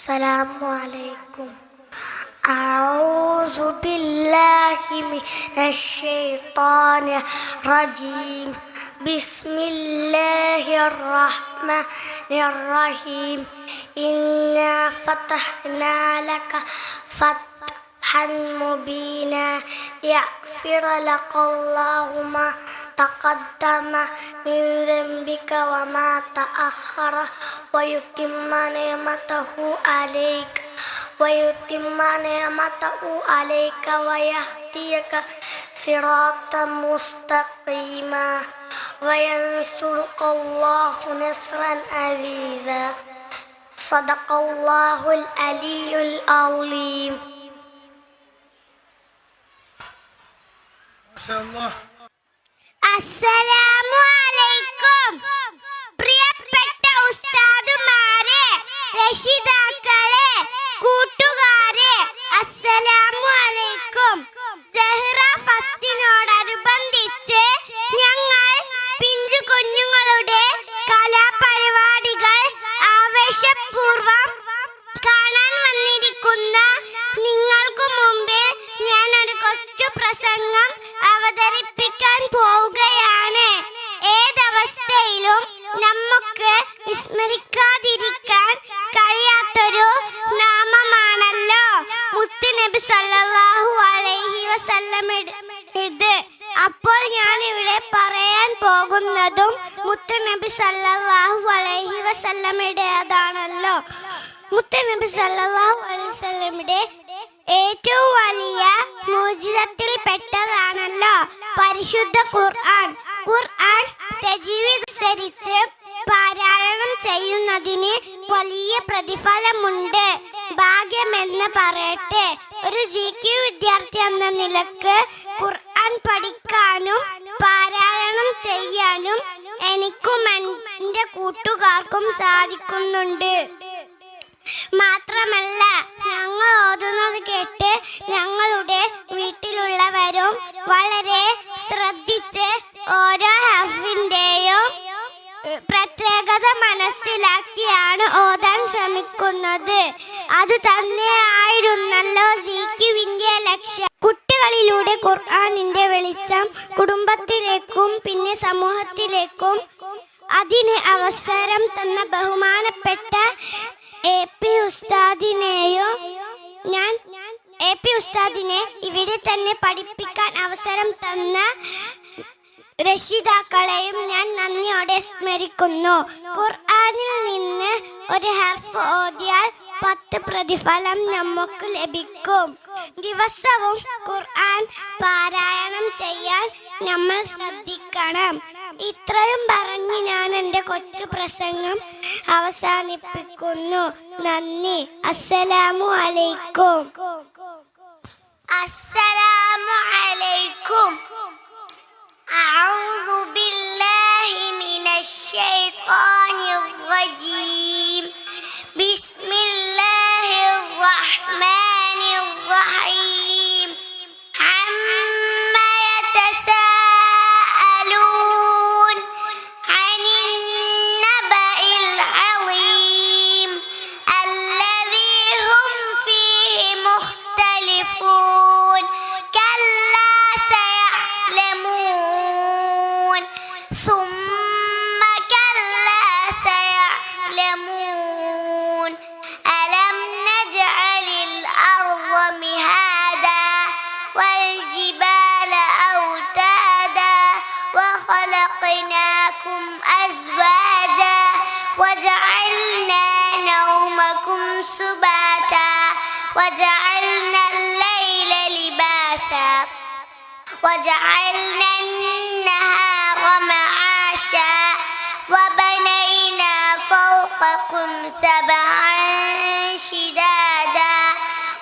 السلام عليكم. أعوذ بالله من الشيطان الرجيم. بسم الله الرحمن الرحيم. إنا فتحنا لك فتحا مبينا ليغفر لك الله ما تقدم من ذنبك وما تأخر ويتم نعمته عليك ويهديك صراطا مستقيما وينصرك الله نصرا عزيزا. صدق الله العلي العظيم. അസ്സലാമു അലൈക്കും. പ്രിയപ്പെട്ട ഉസ്താദുമാരെ, രക്ഷിതാക്കളെ, കൂട്ടുകാരെ, അസ്സലാമു അലൈക്കും. സഹ്റ ഫസ്റ്റിനോടനുബന്ധിച്ച് ഞങ്ങൾ പിഞ്ചു കുഞ്ഞുങ്ങളുടെ കലാപരിപാടികൾ ആവേശപൂർവ്വം കാണാൻ വന്നിരിക്കുന്ന നിങ്ങൾക്ക് മുമ്പിൽ ഞാൻ ഒരു കൊച്ചു പ്രസംഗം അവതരിപ്പിക്കാൻ പോവുകയാണ്. ഏതവസ്ഥയിലും നമുക്ക് വിസ്മരിക്കാതിരിക്കാൻ കഴിയാത്തൊരു നാമമാണല്ലോ മുത്തുനബി സല്ലല്ലാഹു അലൈഹി വസല്ലമയുടേത്. അപ്പോൾ ഞാൻ ഇവിടെ പറയാൻ പോകുന്നതും മുത്തുനബി സല്ലല്ലാഹു അലൈഹി വസല്ലമയുടേതാണല്ലോ. മുത്തുനബി സല്ലല്ലാഹു അലൈഹി വസല്ലമയുടെ ഏറ്റവും വലിയ മുഅ്ജിസത്തിൽ പെട്ടതാണല്ലോ പരിശുദ്ധ ഖുർആൻ. ഖുർആൻ തജ്വീദ് അനുസരിച്ച് പാരായണം ചെയ്യുന്നതിന് വലിയ പ്രതിഫലമുണ്ട്. ഭാഗ്യമെന്ന് പറയട്ടെ. ഒരു GQ വിദ്യാർത്ഥി എന്ന നിലക്ക് ഖുർആൻ പഠിക്കാനും പാരായണം ചെയ്യാനും എനിക്കും എൻ്റെ കൂട്ടുകാർക്കും സാധിക്കുന്നുണ്ട്. മാത്രമല്ല, ഞങ്ങൾ ഓതുന്നത് കേട്ട് ഞങ്ങളുടെ വീട്ടിലുള്ളവരും വളരെ ശ്രദ്ധിച്ച് ഓരോ ഹർഫിന്റെയും പ്രത്യേകത മനസ്സിലാക്കിയാണ് ഓതാൻ ശ്രമിക്കുന്നത്. അത് തന്നെയായിരുന്നല്ലോ ZQവിന്റെ ലക്ഷ്യം. കുട്ടികളിലൂടെ ഖുർആനിന്റെ വെളിച്ചം കുടുംബത്തിലേക്കും പിന്നെ സമൂഹത്തിലേക്കും അതിന് അവസരം തന്ന ബഹുമാനപ്പെട്ട AP ഉസ്താദിനെ ഇവിടെ തന്നെ പഠിപ്പിക്കാൻ അവസരം തന്ന രക്ഷിതാക്കളെയും ഞാൻ നന്ദിയോടെ സ്മരിക്കുന്നു. ഖുർആനിൽ നിന്ന് ഒരു ഹർഫ് ഓതിയാൽ 10 പ്രതിഫലം നമുക്ക് ലഭിക്കും. ദിവസവും ഖുർആൻ പാരായണം ചെയ്യാൻ നമ്മൾ ശ്രദ്ധിക്കണം. ഇത്രയും പറഞ്ഞ് ഞാൻ എൻ്റെ കൊച്ചു പ്രസംഗം അവസാനിപ്പിക്കുന്നു. നന്ദി. അസ്സലാമു അലൈക്കും. അസ്സലാമു അലൈക്കും. അഊദു ബില്ലാഹി മിനശ് ശൈത്വാനിർ റജീം. ബിസ്മില്ലാഹിർ റഹ്മാനിർ റഹീം. അമ്മ യതസാഅലൂൻ അനിൻ നബഇൽ അളീം അല്ലദീ ഹും ഫീഹി മുഖ്തലിഫൂൻ. കല്ലാ സയഅലമൂൻ ثم كلا سيعلمون ألم نجعل الأرض مهادا والجبال أوتادا وخلقناكم أزواجا وجعلنا نومكم سباتا وجعلنا الليل لباسا وجعلنا النهار معاشا وبنينا فوقكم سبعا شدادا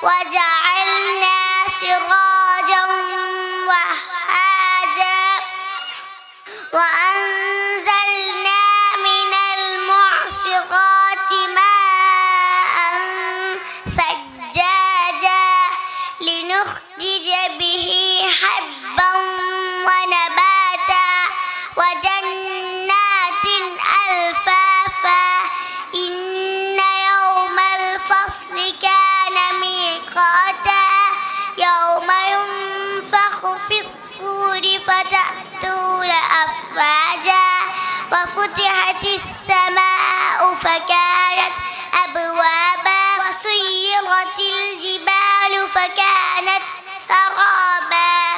وجعلنا سراجا وهاجا وأنزلنا من المعصرات ماء ثجاجا لنخرج به حبا ونباتا وجنات ألفافا إن يوم أفواجا وفتحت السماء فكانت أبوابا وسيرت الجبال فكانت سرابا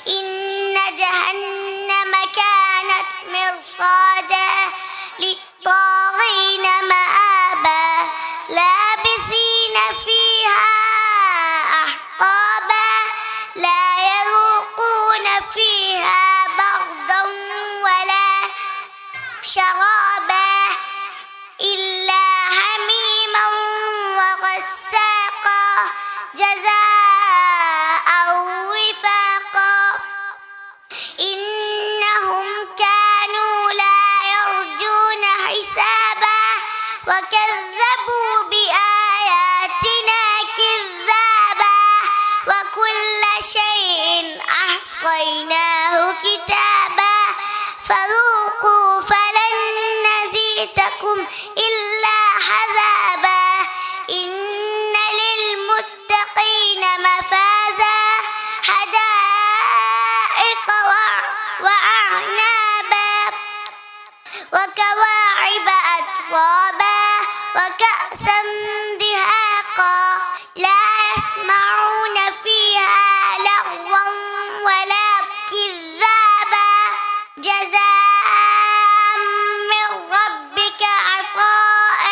إن جهنم كانت مرصادا للطاغين مآبا لابثين فيها أحقابا لا يذوقون فيها بردا ولا شرابا إلا حميما وغساقا جزاء وفاقا إنهم كانوا لا يرجون حسابا وكذبوا بآياتنا كذابا وكل شيء أحصيناه كتابا فذوقوا فلن نزيدكم إلا عذابا إن للمتقين مفازا حدائق وأعنابا وكواعب أترابا وكأسا دهاقا لا يسمعون فيها لغوا ولا كذابا جزاء من ربك عطاء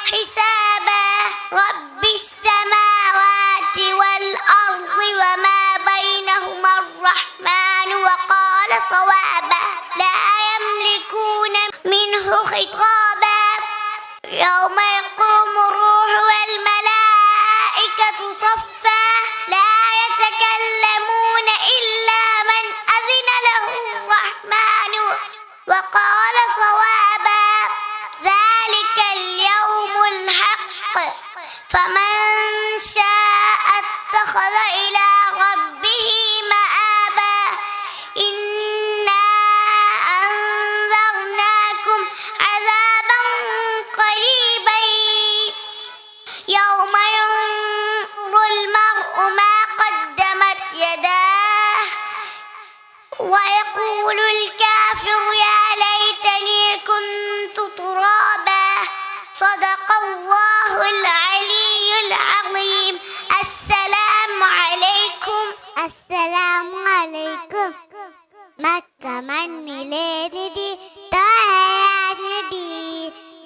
حسابا رب السماوات والأرض وما بينهما الرحمن وقال صوابا لا يملكون منه خطابا يوم يقوم الروح والملائكة صفا لا يتكلمون إلا من أذن له الرحمن وقال صوابا ذلك اليوم الحق فمن شاء اتخذ إلى ربه مآبا إنا أنذرناكم عذابا قريبا يوم ينظر المرء ما قدمت يداه ويقول الكافر يا ليتني كنت ترابا صدق الله العلي العظيم السلام عليكم السلام عليكم مكة മണ്ണിലെ നിധി താനബി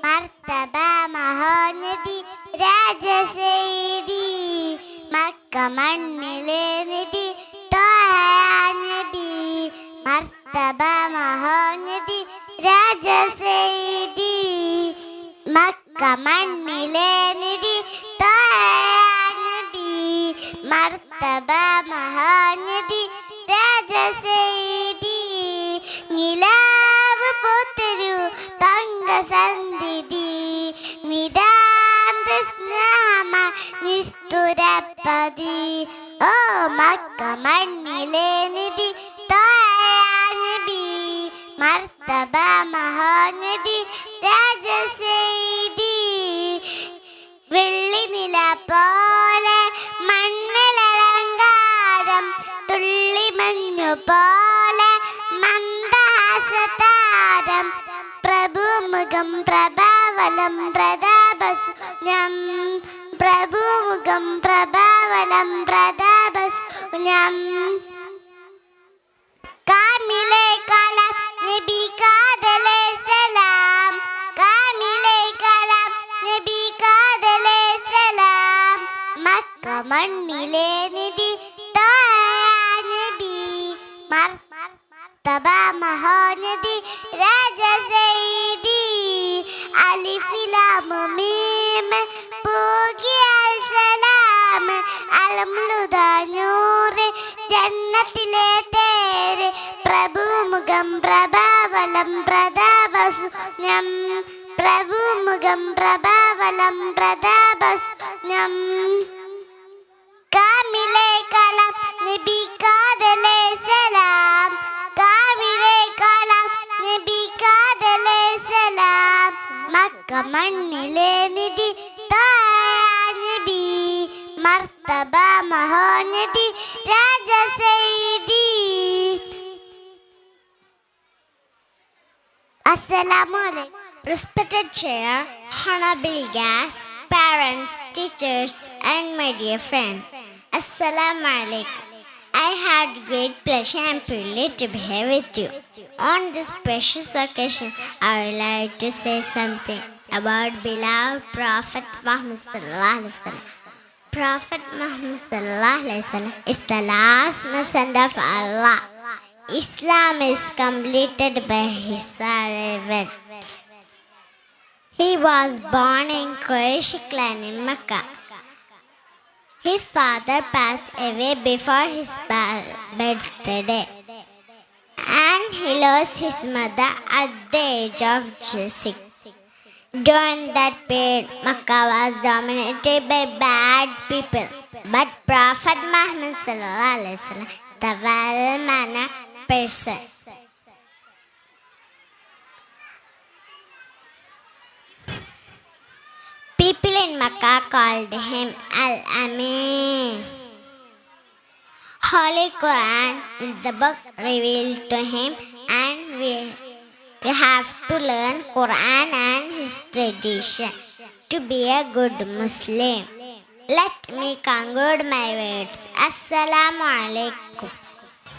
മർത്തബ മഹാനബി രാജസേരി മക്ക മണ്ണിലെ നിധി താനബി മർത്തബ മഹാനബി രാജസേരി മക്ക മണ്ണിലെ നിധി താനബി മർത്തബ മഹാനബി രാജസേരി നിലാവ് പോത്തൊരു തങ്കസന്ധിതി നിതാന്ത സ്നേഹമ നിസ്തുരപ്പതി ഓ മക്ക മണ്ണിലെ നിധി താനബി മർത്തബ മഹാനബി രാജസേരി വെള്ളി നില പോലെ മണ്ണിലലങ്കാരം തുള്ളി മഞ്ഞു പോലെ മന്ദഹാസതാരം പ്രഭുമുഖം പ്രഭാവലം പ്രതാപസുനം പ്രഭുമുഖം പ്രഭാവലം പ്രതാപസുനം കാമിലെ കലാം നബി കാതലെ സലാം കാമിലെ കലാം നബി കാതലെ സലാം മക്ക മണ്ണിലെ നിധി താനബി മർത്തബ മഹാനബി രാജസേരി അലിഫ് ലാം മീം പൂകിയ സലാം അൽമുദ നൂറ് ജന്നത്തിലെ തേര് പ്രഭുമുഖം പ്രഭാവലം പ്രതാപസുനം പ്രഭുമുഖം പ്രഭാവലം പ്രതാപസുനം കാമിലെ കലാം നബി കാതലെ സലാം കാമിലെ കലാം നബി കാതലെ സലാം മക്ക മണ്ണിലെ നിധി താനബി മർത്തബ മഹാനബി രാജസേരി Assalamu alaikum. Respected chair, honorable guests, parents, teachers, and my dear friends. Assalamu alaikum. I had great pleasure and privilege to be here with you. On this precious occasion, I would like to say something about beloved Prophet Muhammad sallallahu alaihi wasallam. Prophet Muhammad sallallahu alaihi wasallam is the last messenger of Allah. Islam is completed by his arrival. He was born in Quraysh clan in Mecca. His father passed away before his birthday, and he lost his mother at the age of 6. During that period, Mecca was dominated by bad people, but Prophet Muhammad sallallahu alaihi wasallam, the well-mannered person, people in Mecca called him Al-Amin. Holy Quran is the book revealed to him, and we have to learn Quran and his tradition to be a good Muslim. Let me conclude my words. Assalamu alaikum.